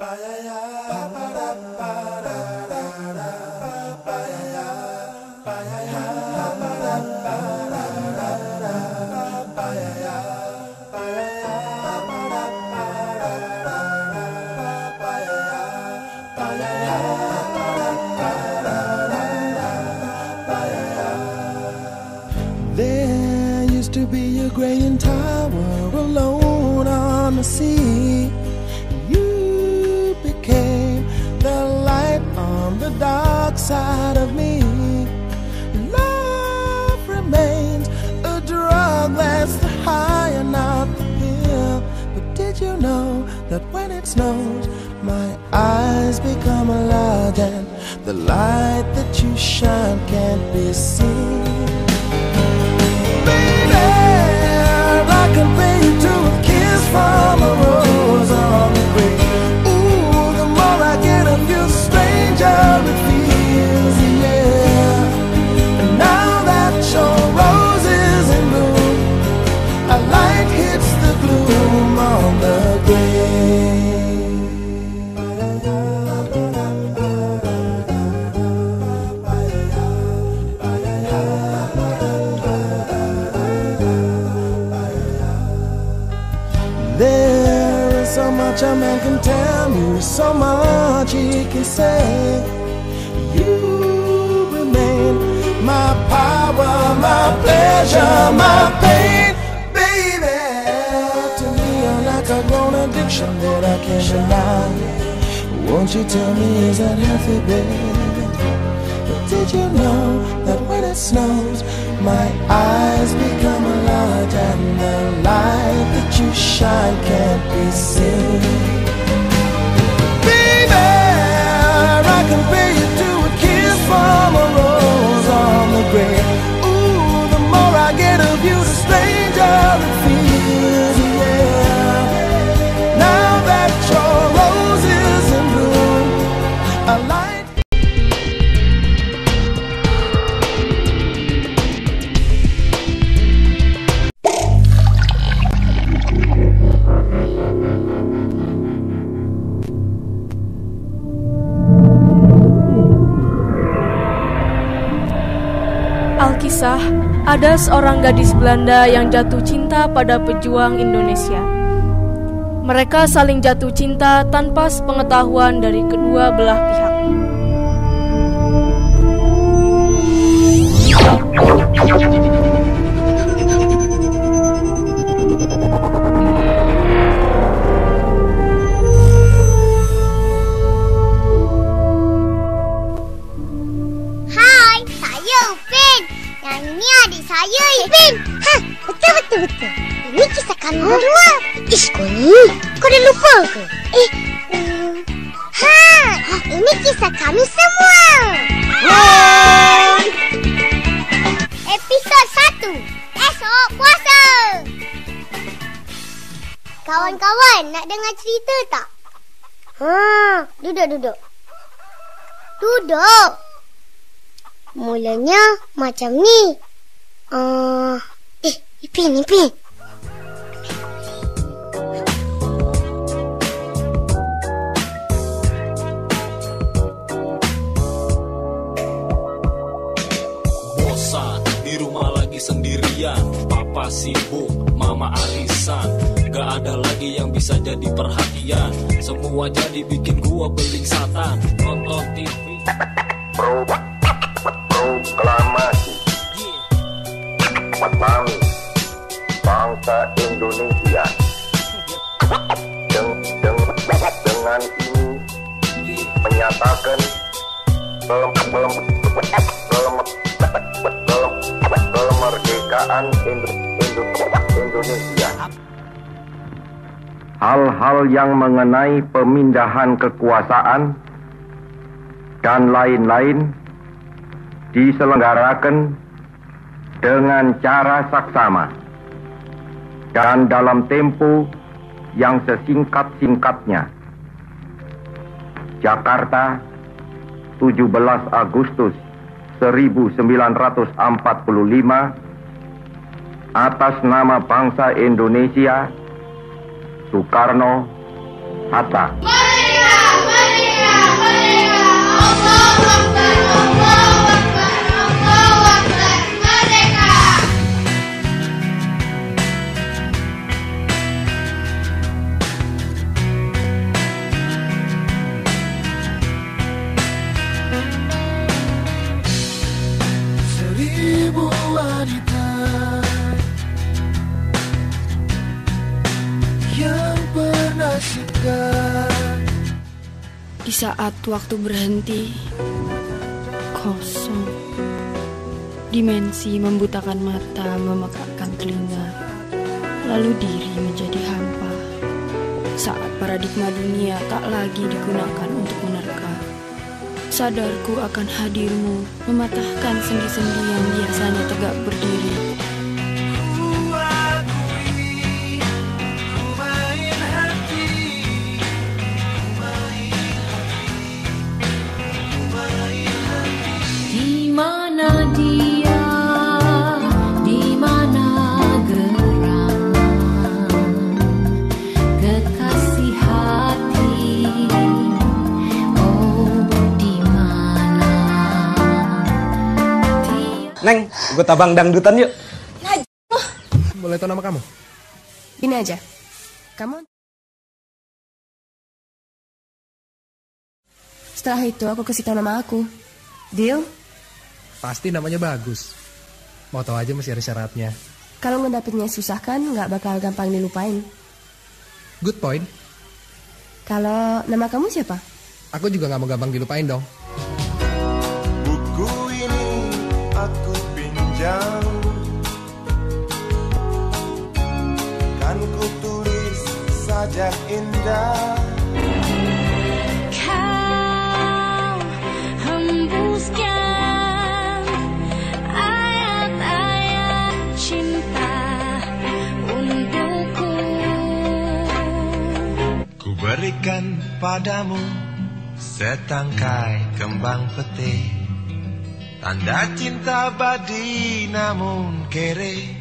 There used to be a graying tower alone on the sea. You became the light on the dark side of me. Love remains a drug that's the high and not the pill. But did you know that when it snows, my eyes become large and the light that you shine can't be seen? I compare you to a kiss from a rose on the grave. Ooh, the more I get of you, the stranger it feels, yeah. And now that your rose is in bloom, a light hits the gloom on the grave. There is so much a man can tell me, so much he can say. You remain my power, my pleasure, my pain, baby. To me you're like a grown addiction that I can't deny. Won't you tell me, is that healthy, baby? But did you know that when it snows, my eyes become large and the light that you shine can't be seen? Baby, I compare you to a kiss from a rose on the grave. Ooh, the more I get of you, the stranger it feels, yeah. Now that your rose is in bloom, a light. Alkisah, ada seorang gadis Belanda yang jatuh cinta pada pejuang Indonesia. Mereka saling jatuh cinta tanpa sepengetahuan dari kedua belah pihak. Hai, saya Upin. Yang ini adik saya, Ipin. Hah, betul. Ini kisah kami berdua. Kau dah lupa ke? Ini kisah kami semua. Hai. Episod 1. Esok puasa. Kawan-kawan, nak dengar cerita tak? Duduk. Mulanya macam ni. Ipin. Bosan di rumah lagi sendirian, papa sibuk, mama arisan. Gak ada lagi yang bisa jadi perhatian, semua jadi bikin gua beling satan. Nonton TV Proklamasi Kami bangsa Indonesia. Dengan ini menyatakan kemerdekaan Indonesia. Hal-hal yang mengenai pemindahan kekuasaan dan lain-lain diselenggarakan dengan cara saksama dan dalam tempo yang sesingkat-singkatnya. Jakarta, 17 Agustus 1945, atas nama bangsa Indonesia, Soekarno-Hatta. Di saat waktu berhenti, kosong. Dimensi membutakan mata, memekakkan telinga, lalu diri menjadi hampa. Saat paradigma dunia tak lagi digunakan untuk menerka, sadarku akan hadirmu, mematahkan sendi-sendi yang biasanya tegak berdiri. Di mana dia, di mana gerangan kekasih hati, oh di mana dia. Neng, ikut abang dangdutan yuk. Boleh tahu nama kamu? Gini aja, kamu. Setelah itu aku kasih tahu nama aku. Deal? Pasti namanya bagus. Mau tahu aja masih ada syaratnya. Kalau ngedapetnya susah kan, nggak bakal gampang dilupain. Good point. Kalau nama kamu siapa? Aku juga nggak mau gampang dilupain dong. Buku ini aku pinjam, kan ku tulis sajak indah. Kau hembuskan ayat-ayat cinta untukku. Ku berikan padamu setangkai kembang peti, tanda cinta abadi namun kere.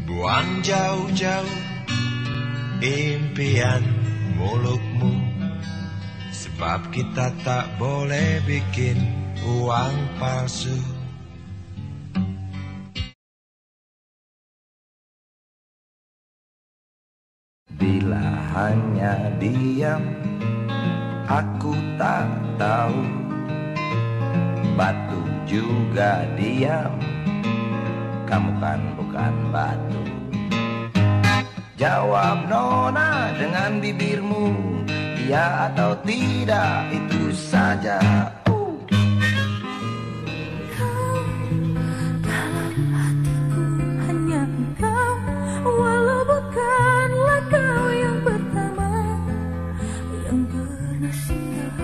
Buang jauh-jauh impian mulukmu, sebab kita tak boleh bikin uang palsu. Bila hanya diam, aku tak tahu. Batu juga diam, kamu kan bukan batu. Jawab nona dengan bibirmu, iya atau tidak itu saja. Dalam hatiku hanya engkau, walau bukanlah kau yang pertama yang pernah singgah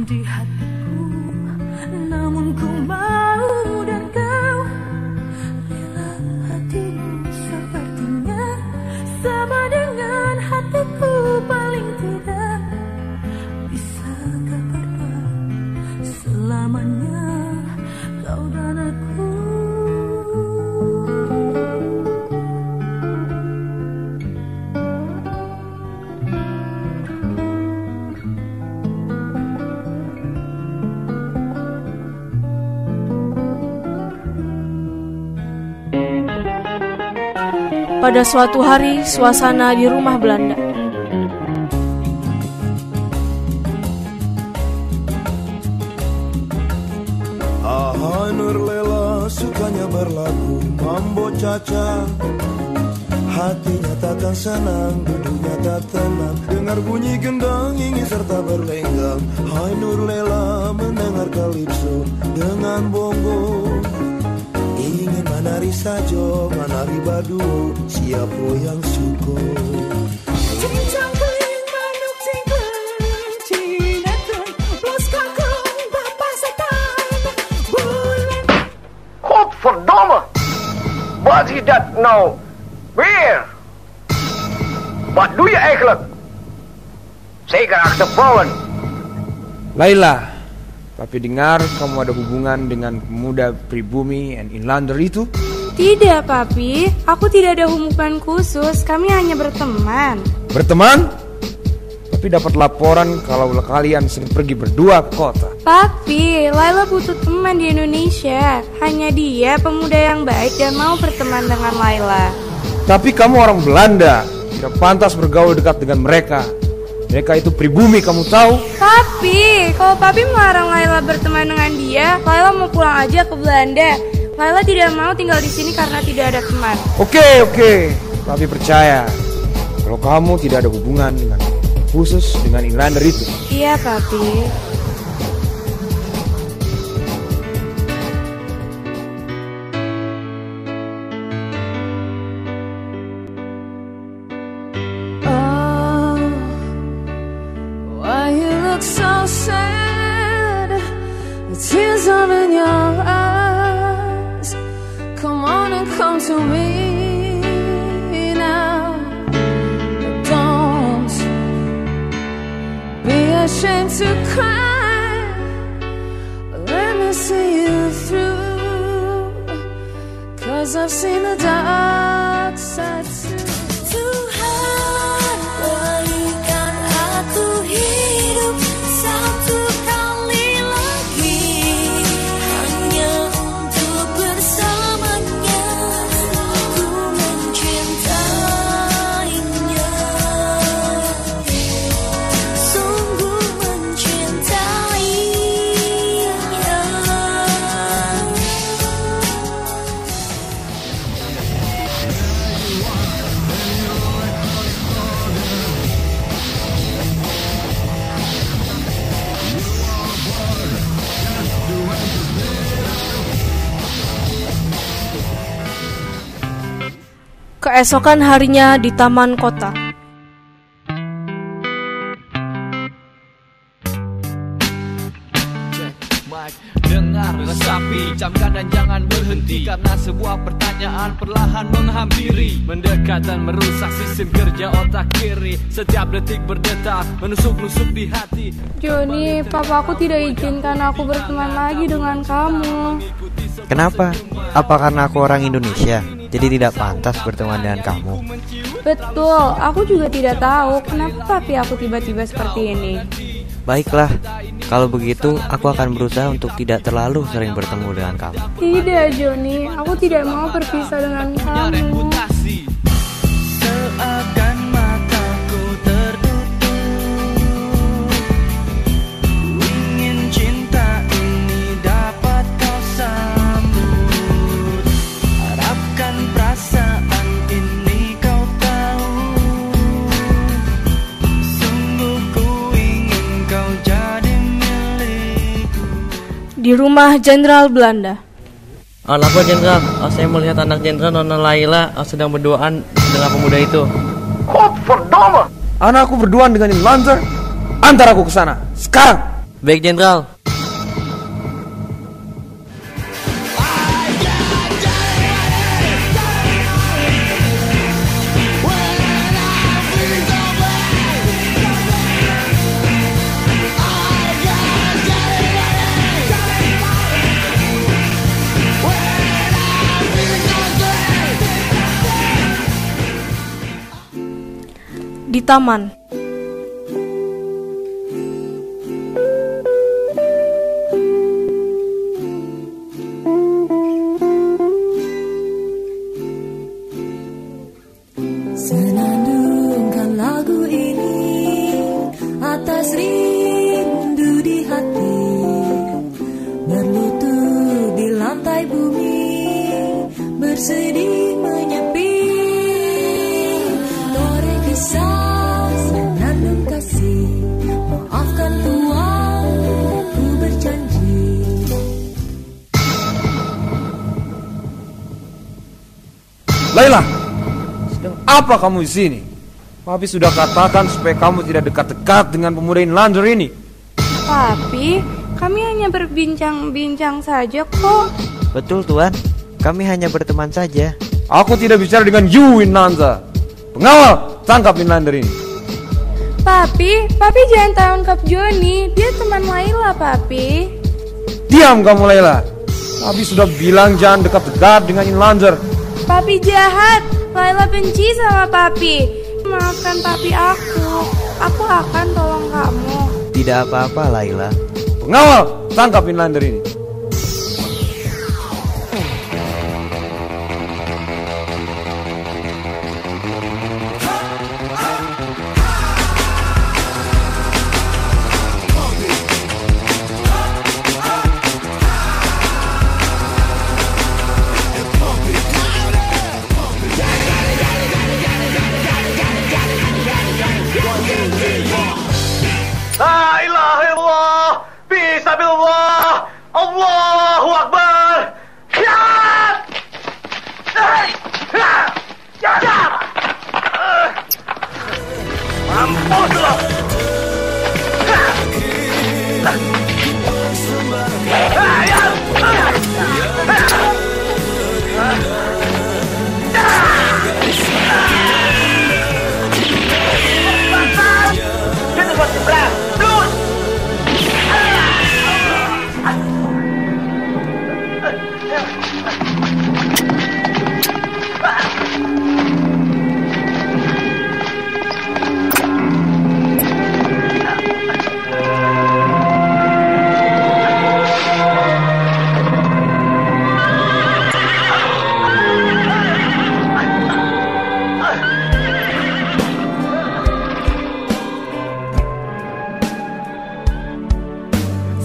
di hatiku, namun ku mau dan kau rela. Hatimu sepertinya sama dengan hatiku, paling tidak bisakah berdua selamanya kau dan aku. Pada suatu hari, suasana di rumah Belanda. Ahai Nurlela sukanya berlagu mambo caca, hatinya takkan senang, duduknya tak tenang, dengar bunyi gendang ingin serta berlenggang. Hai Nurlela mendengar kalipso dengan bongo, ingin manari sajo, manari baduo, siapa yang suko. Cincang keling manuk cingkling cinetun plus kakung bapak setan bulan. Godverdomme! Wat is dat nou weer? Wat doe je eigenlijk? Zeker achter vrouwen. Laila, tapi dengar kamu ada hubungan dengan pemuda pribumi and inlander itu? Tidak, Papi. Aku tidak ada hubungan khusus. Kami hanya berteman. Berteman? Tapi dapat laporan kalau kalian sering pergi berdua ke kota. Papi, Laila butuh teman di Indonesia. Hanya dia pemuda yang baik dan mau berteman dengan Laila. Tapi kamu orang Belanda, tidak pantas bergaul dekat dengan mereka. Mereka itu pribumi, kamu tahu? Papi, kalau Papi melarang Laila berteman dengan dia, Laila mau pulang aja ke Belanda. Laila tidak mau tinggal di sini karena tidak ada teman. Oke. Papi percaya kalau kamu tidak ada hubungan dengan khusus dengan inlander itu. Iya, Papi. Oh, why you look so sad? The tears are in your eyes. Come on and come to me now. Don't be ashamed to cry. Let me see you through, 'cause I've seen the dark side too. Tuhan, berikan aku hidup satu kali lagi, hanya untuk bersamanya. Ku mencintainya, sungguh mencintainya. Keesokan harinya di taman kota. Dengar resapi, camkan dan jangan berhenti, karena sebuah pertanyaan perlahan menghampiri, mendekat dan merusak sistem kerja otak kiri. Setiap detik berdetak, menusuk-nusuk di hati. Joni, papa aku tidak izinkan aku berteman lagi dengan kamu. Kenapa? Apa karena aku orang Indonesia, jadi tidak pantas berteman dengan kamu? Betul, aku juga tidak tahu kenapa papi aku tiba-tiba seperti ini. Baiklah, kalau begitu aku akan berusaha untuk tidak terlalu sering bertemu dengan kamu. Tidak, Joni, aku tidak mau berpisah dengan kamu. Seakan mataku tertutup, ingin cinta ini dapat kau sambut. Harapkan perasaan ini kau tahu, sungguh ku ingin kau jadi milikku. Di rumah Jenderal Belanda. Lapor Jenderal, saya melihat anak Jenderal Nona Laila sedang berduaan dengan pemuda itu. Godverdomme! Anakku berduaan dengan Inlander? Antar aku ke sana sekarang. Baik, Jenderal. Di taman. Senandungkan lagu ini atas rindu di hati, berlutut di lantai bumi, bersedih menyepi. Toreh kisah senandung kasih, maafkan Tuhan, ku berjanji. Laila, sedang apa kamu di sini? Papi sudah katakan supaya kamu tidak dekat-dekat dengan pemuda Inlander ini. Papi, kami hanya berbincang-bincang saja kok. Betul, Tuan. Kami hanya berteman saja. Aku tidak bicara dengan you, Inlander. Pengawal, tangkap Inlander ini. Papi jangan tangkap Joni. Dia teman Laila, Papi. Diam kamu, Laila. Papi sudah bilang jangan dekat-dekat dengan Inlander. Papi jahat. Laila benci sama Papi. Maafkan Papi aku. Aku akan tolong kamu. Tidak apa-apa, Laila. Pengawal, tangkap Inlander ini. La ilaha illallah, fisabilillah, Allahu Akbar. Mampus lo.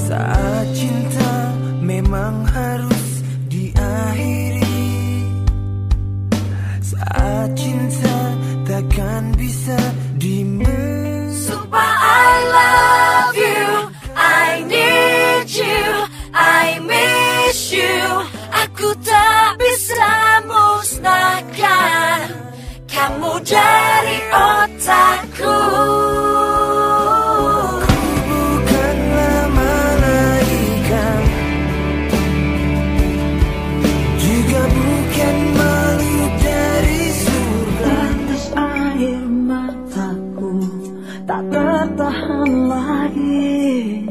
Saat cinta memang harus diakhiri, saat cinta takkan bisa Sumpah I love you, I need you, I miss you. Aku tak bisa musnahkan kamu dari otakku. Bukanlah malaikat, juga bukan makhluk dari surga. Tetes air mataku tak tertahan lagi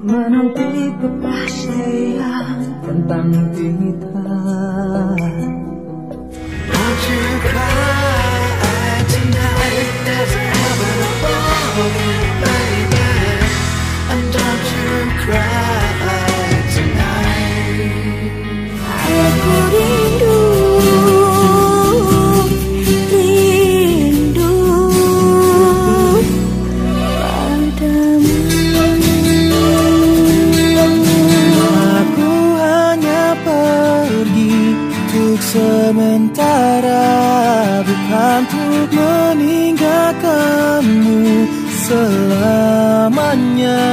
menanti kepastian tentang kita. Won't you cry tonight? There's heaven above, baby. And don't you cry tonight. Aku rindu, rindu padamu. Aku hanya pergi untuk sementara, bukan untuk meninggalkanmu selamanya.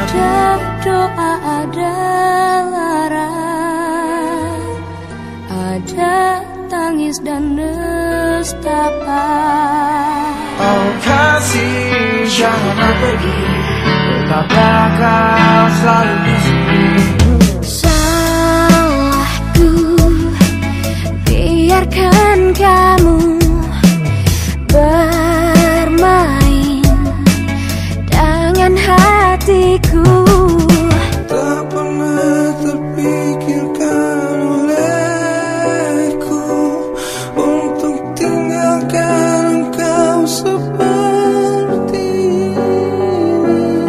Ada doa, ada lara, ada tangis dan nestapa. Oh kasih, janganlah pergi, tetaplah kau selalu di sini. Salahku biarkan kamu bermain dengan hatiku. Tak pernah terpikirkan olehku untuk tinggalkan engkau seperti ini.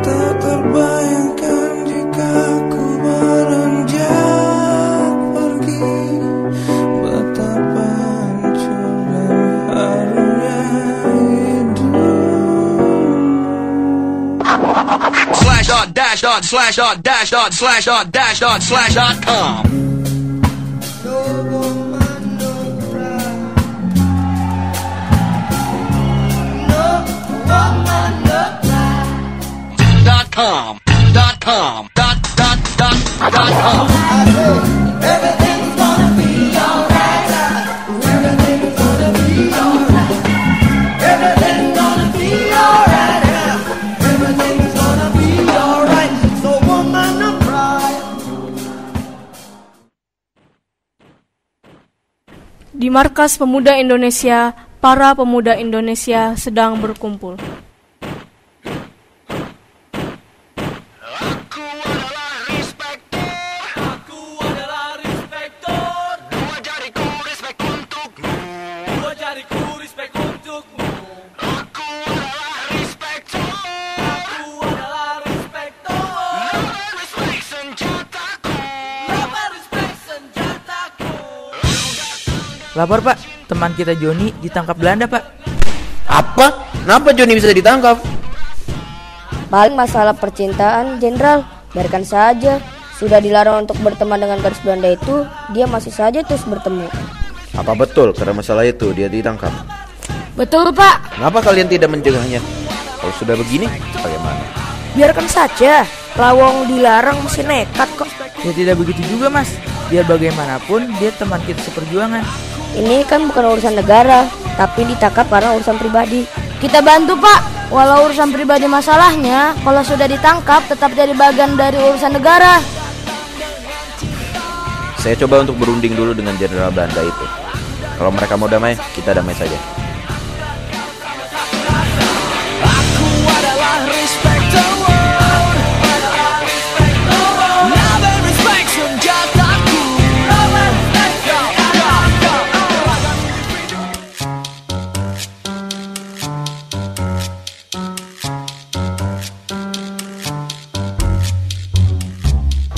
Tak terbayangkan jika ku beranjak pergi, betapa hancur dan harunya hidup. //////////com .com. Everything's gonna be alright. Everything's gonna be alright. Everything's gonna be alright. Everything's gonna be alright. So woman, don't cry. Di Markas Pemuda Indonesia, para pemuda Indonesia sedang berkumpul. Lapor Pak, teman kita Joni ditangkap Belanda Pak. Apa? Kenapa Joni bisa ditangkap? Paling masalah percintaan, Jenderal. Biarkan saja. Sudah dilarang untuk berteman dengan gadis Belanda itu, dia masih saja terus bertemu. Apa betul karena masalah itu dia ditangkap? Betul Pak. Kenapa kalian tidak mencegahnya? Kalau Kalau sudah begini, bagaimana? Biarkan saja, lawang dilarang masih nekat kok. Ya tidak begitu juga mas. Biar bagaimanapun dia teman kita seperjuangan. Ini kan bukan urusan negara, tapi ditangkap karena urusan pribadi. Kita bantu pak, walau urusan pribadi masalahnya, kalau sudah ditangkap tetap jadi bagian dari urusan negara. Saya coba untuk berunding dulu dengan Jenderal Belanda itu. Kalau mereka mau damai, kita damai saja.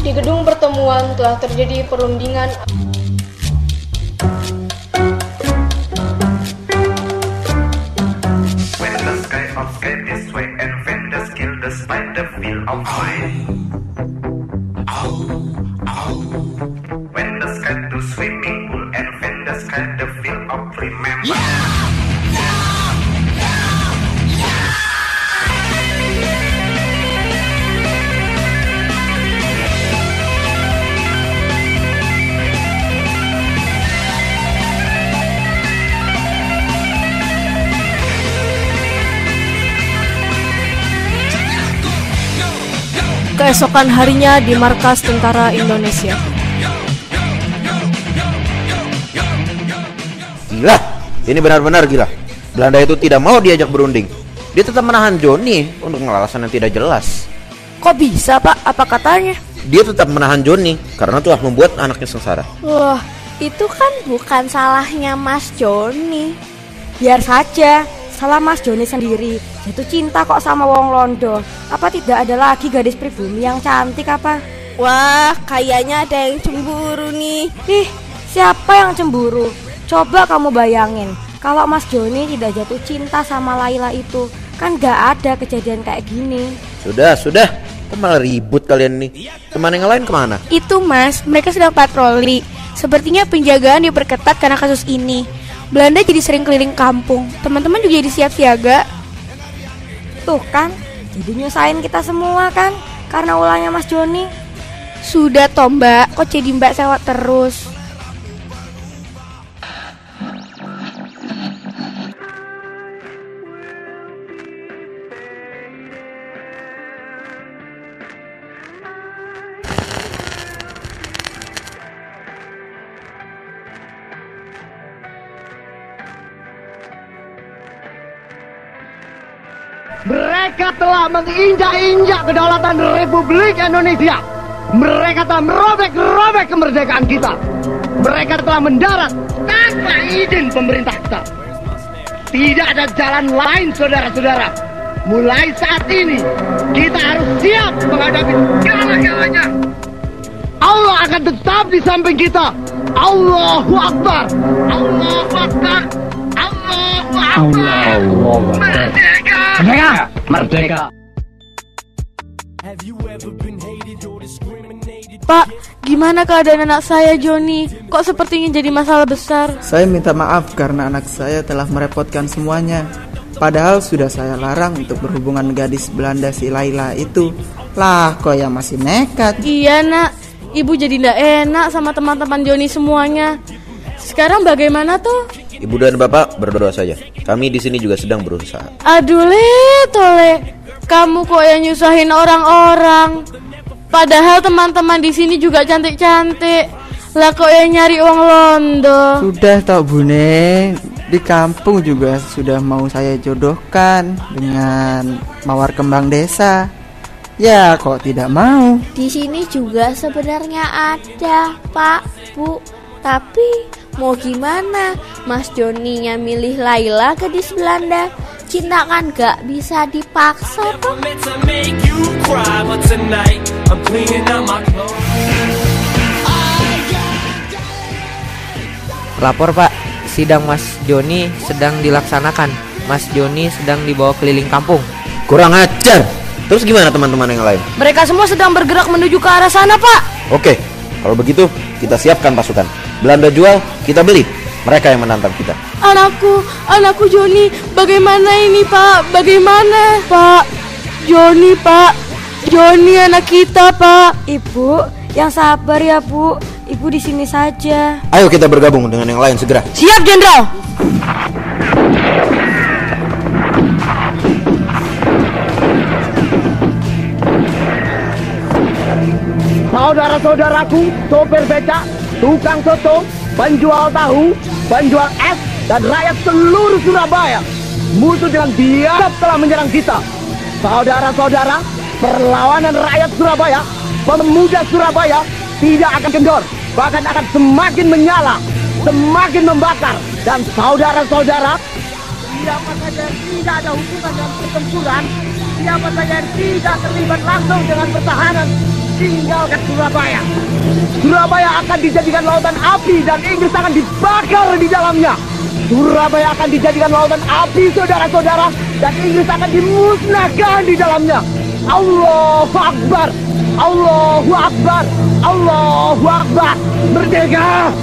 Di gedung pertemuan telah terjadi perundingan. When the sky of sky this way and vendors kill the spider feel of fire. When the sky to swimming pool and vendors sky the feel of remember. Keesokan harinya di markas tentara Indonesia. Gila, ini benar-benar gila. Belanda itu tidak mau diajak berunding. Dia tetap menahan Johnny untuk alasan yang tidak jelas. Kok bisa pak? Apa katanya? Dia tetap menahan Johnny karena telah membuat anaknya sengsara. Wah, itu kan bukan salahnya Mas Joni. Biar saja, salah Mas Joni sendiri. Jatuh cinta kok sama wong londo. Apa tidak ada lagi gadis pribumi yang cantik apa? Wah, kayaknya ada yang cemburu nih. Ih, siapa yang cemburu? Coba kamu bayangin, kalau Mas Joni tidak jatuh cinta sama Laila itu, kan gak ada kejadian kayak gini. Sudah. Kok malah ribut kalian nih? Teman yang lain kemana? Itu mas, mereka sedang patroli. Sepertinya penjagaan diperketat karena kasus ini. Belanda jadi sering keliling kampung. Teman-teman juga jadi siap siaga. Tuh kan, jadi nyusahin kita semua kan, karena ulangnya Mas Joni. Sudah toh mbak, kok jadi mbak sewot terus. Mereka telah menginjak-injak kedaulatan Republik Indonesia. Mereka telah merobek-robek kemerdekaan kita. Mereka telah mendarat tanpa izin pemerintah kita. Tidak ada jalan lain, saudara-saudara. Mulai saat ini, kita harus siap menghadapi segala-galanya. Allah akan tetap di samping kita. Allahu Akbar. Allahu Akbar. Allahu Akbar. Merdeka. Merdeka. Pak, gimana keadaan anak saya Joni? Kok sepertinya jadi masalah besar? Saya minta maaf karena anak saya telah merepotkan semuanya. Padahal sudah saya larang untuk berhubungan gadis Belanda si Laila itu. Lah, kok ya masih nekat? Iya nak, ibu jadi ndak enak sama teman-teman Joni semuanya. Sekarang bagaimana tuh? Ibu dan bapak berdoa saja. Kami di sini juga sedang berusaha. Aduh Tole, kamu kok yang nyusahin orang-orang. Padahal teman-teman di sini juga cantik-cantik. Lah kok yang nyari uang londo. Sudah tau Bune, di kampung juga sudah mau saya jodohkan dengan mawar kembang desa. Ya kok tidak mau. Di sini juga sebenarnya ada Pak, Bu. Tapi mau gimana? Mas Joninya milih Laila gadis Belanda. Cinta kan gak bisa dipaksa toh. Lapor Pak, sidang Mas Joni sedang dilaksanakan. Mas Joni sedang dibawa keliling kampung. Kurang ajar. Terus gimana teman-teman yang lain? Mereka semua sedang bergerak menuju ke arah sana Pak. Oke, kalau begitu kita siapkan pasukan. Belanda jual, kita beli. Mereka yang menantang kita. Anakku Joni, bagaimana ini Pak? Bagaimana Pak? Joni Pak, Joni anak kita Pak. Ibu, yang sabar ya Bu. Ibu di sini saja. Ayo kita bergabung dengan yang lain segera. Siap, Jenderal. Saudara-saudaraku, sopir becak, tukang soto, penjual tahu, penjual es, dan rakyat seluruh Surabaya, musuh dengan biadab telah menyerang kita. Saudara-saudara, perlawanan rakyat Surabaya, pemuda Surabaya tidak akan kendor, bahkan akan semakin menyala, semakin membakar. Dan saudara-saudara, siapa saja yang tidak ada hubungan dengan pertempuran, siapa saja yang tidak terlibat langsung dengan pertahanan, tinggalkan Surabaya. Surabaya akan dijadikan lautan api dan Inggris akan dibakar di dalamnya. Surabaya akan dijadikan lautan api, saudara-saudara, dan Inggris akan dimusnahkan di dalamnya. Allahu Akbar, Allahu Akbar, Allahu Akbar. Merdeka!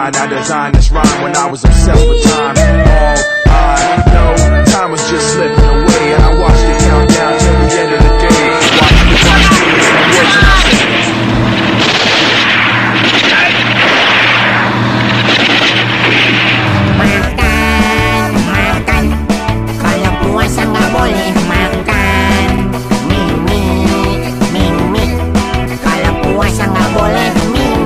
I designed this rhyme when I was obsessed with time. All I know, time was just slipping away, and I watched it count down till the end of the day. Watch me, and words in my Makan, kalau puasa nggak boleh makan. Mimi, kalau puasa nggak boleh mimi.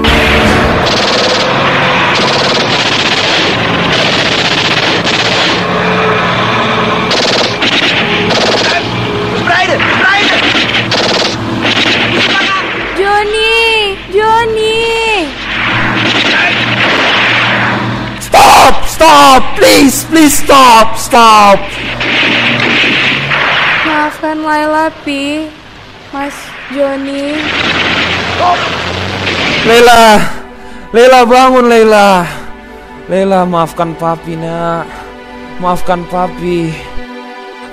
Stop! Please stop! Maafkan Laila, Pi. Mas Joni. Laila bangun, Laila. Laila, maafkan Papi, nak. Maafkan Papi.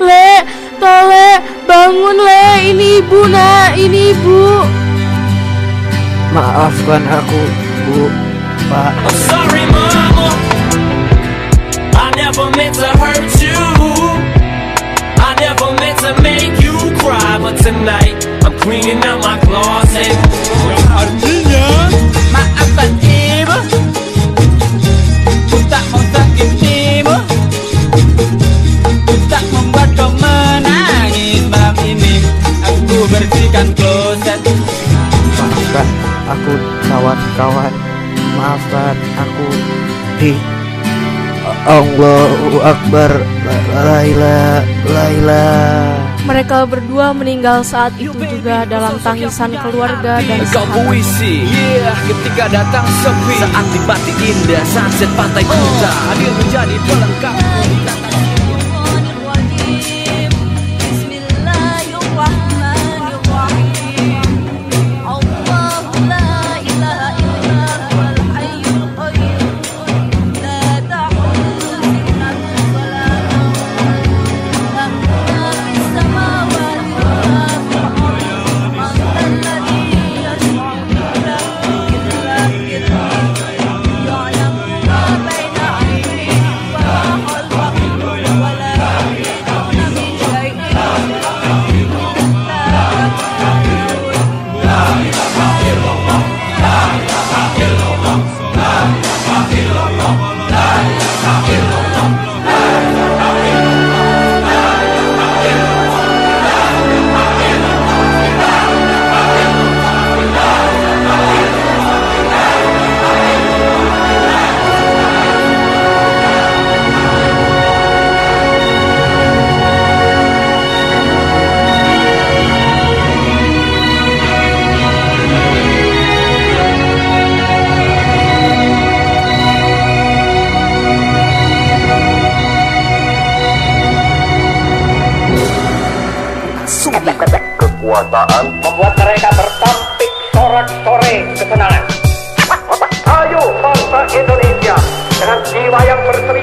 Le, Tole, bangun Le. Ini ibu, nak. Ini ibu. Maafkan aku, Bu, Pak. I'm sorry, Mama. I never meant to hurt you. I never meant to make you cry. But tonight, I'm cleaning out my closet. Artinya, maafkan Ibu. Ku tak mau sakit Ibu. Ku tak membuat kau menangis. Malam ini, aku bersihkan kloset. Maafkan aku, kawan-kawan. Maafkan aku, Di. Allahu Akbar. Laila. Mereka berdua meninggal saat itu juga dalam tangisan keluarga dan kau puisi, ketika datang sepi, saat dibati indah, sunset pantai kuta hadir menjadi pelengkap. Kekuasaan membuat mereka bertampik sorak-sore kesenangan. Ayo bangsa Indonesia dengan jiwa yang berseri